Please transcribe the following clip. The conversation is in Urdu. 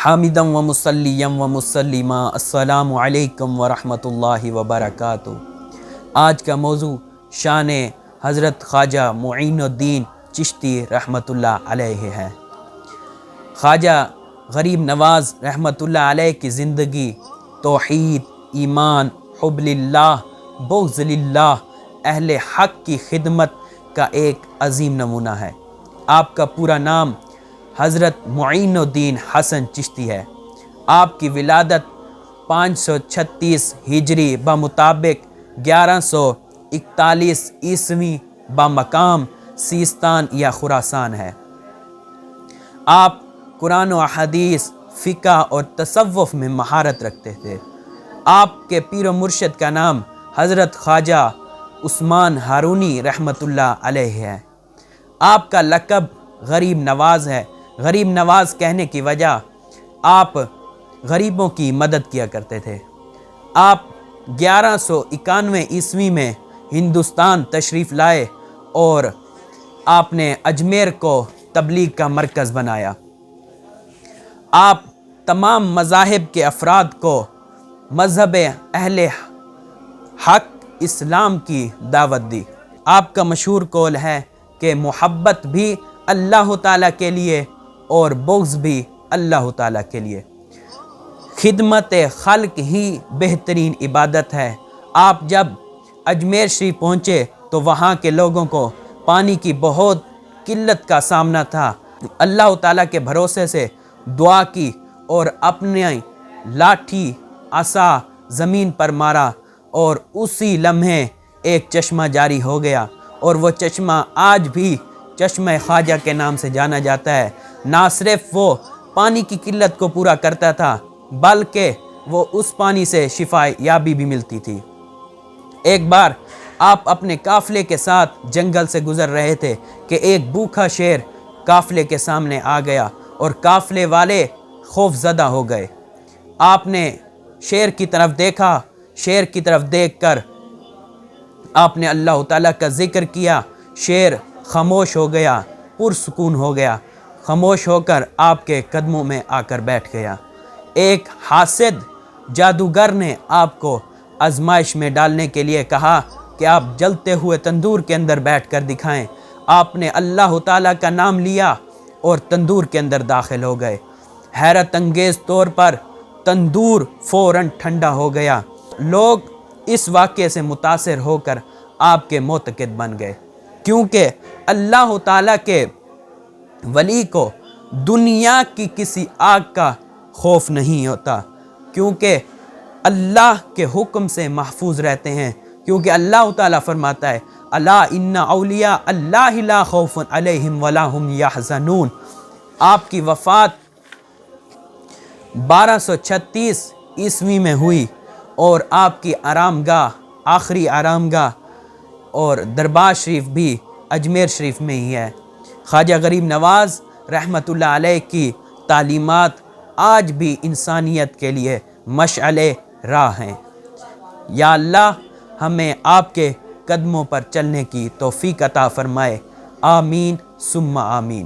حامدم و مسلیم و مسلمہ السلام علیکم ورحمۃ اللہ وبرکاتہ۔ آج کا موضوع شان حضرت خواجہ معین الدین چشتی رحمۃ اللہ علیہ ہے۔ خواجہ غریب نواز رحمۃ اللہ علیہ کی زندگی توحید، ایمان، حب للہ، بغض للہ، اہل حق کی خدمت کا ایک عظیم نمونہ ہے۔ آپ کا پورا نام حضرت معین الدین حسن چشتی ہے۔ آپ کی ولادت 536 ہجری بمطابق 1141 عیسوی بمقام سیستان یا خراسان ہے۔ آپ قرآن و حدیث، فقہ اور تصوف میں مہارت رکھتے تھے۔ آپ کے پیر و مرشد کا نام حضرت خواجہ عثمان ہارونی رحمۃ اللہ علیہ ہے۔ آپ کا لقب غریب نواز ہے۔ غریب نواز کہنے کی وجہ آپ غریبوں کی مدد کیا کرتے تھے۔ آپ 1191 عیسوی میں ہندوستان تشریف لائے اور آپ نے اجمیر کو تبلیغ کا مرکز بنایا۔ آپ تمام مذاہب کے افراد کو مذہب اہل حق اسلام کی دعوت دی۔ آپ کا مشہور قول ہے کہ محبت بھی اللہ تعالیٰ کے لیے اور بغض بھی اللہ تعالیٰ کے لیے۔ خدمت خلق ہی بہترین عبادت ہے۔ آپ جب اجمیر شریف پہنچے تو وہاں کے لوگوں کو پانی کی بہت قلت کا سامنا تھا۔ اللہ تعالیٰ کے بھروسے سے دعا کی اور اپنی لاٹھی عصا زمین پر مارا اور اسی لمحے ایک چشمہ جاری ہو گیا، اور وہ چشمہ آج بھی چشمہ خواجہ کے نام سے جانا جاتا ہے۔ نہ صرف وہ پانی کی قلت کو پورا کرتا تھا بلکہ وہ اس پانی سے شفا یابی بھی ملتی تھی۔ ایک بار آپ اپنے قافلے کے ساتھ جنگل سے گزر رہے تھے کہ ایک بھوکا شیر قافلے کے سامنے آ گیا اور قافلے والے خوف زدہ ہو گئے۔ آپ نے شیر کی طرف دیکھا۔ شیر کی طرف دیکھ کر آپ نے اللہ تعالیٰ کا ذکر کیا۔ شیر خاموش ہو گیا، پرسکون ہو گیا، خاموش ہو کر آپ کے قدموں میں آ کر بیٹھ گیا۔ ایک حاسد جادوگر نے آپ کو آزمائش میں ڈالنے کے لیے کہا کہ آپ جلتے ہوئے تندور کے اندر بیٹھ کر دکھائیں۔ آپ نے اللہ تعالیٰ کا نام لیا اور تندور کے اندر داخل ہو گئے۔ حیرت انگیز طور پر تندور فوراً ٹھنڈا ہو گیا۔ لوگ اس واقعے سے متاثر ہو کر آپ کے معتقد بن گئے، کیونکہ اللہ تعالیٰ کے ولی کو دنیا کی کسی آگ کا خوف نہیں ہوتا، کیونکہ اللہ کے حکم سے محفوظ رہتے ہیں۔ کیونکہ اللہ تعالیٰ فرماتا ہے الا ان اولیاء اللہ لا خوف علیہم ولا هم یحزنون۔ آپ کی وفات 1236 عیسوی میں ہوئی اور آپ کی آرام گاہ، آخری آرام گاہ اور دربار شریف بھی اجمیر شریف میں ہی ہے۔ خواجہ غریب نواز رحمۃ اللہ علیہ کی تعلیمات آج بھی انسانیت کے لیے مشعل راہ ہیں۔ یا اللہ ہمیں آپ کے قدموں پر چلنے کی توفیق عطا فرمائے۔ آمین ثم آمین۔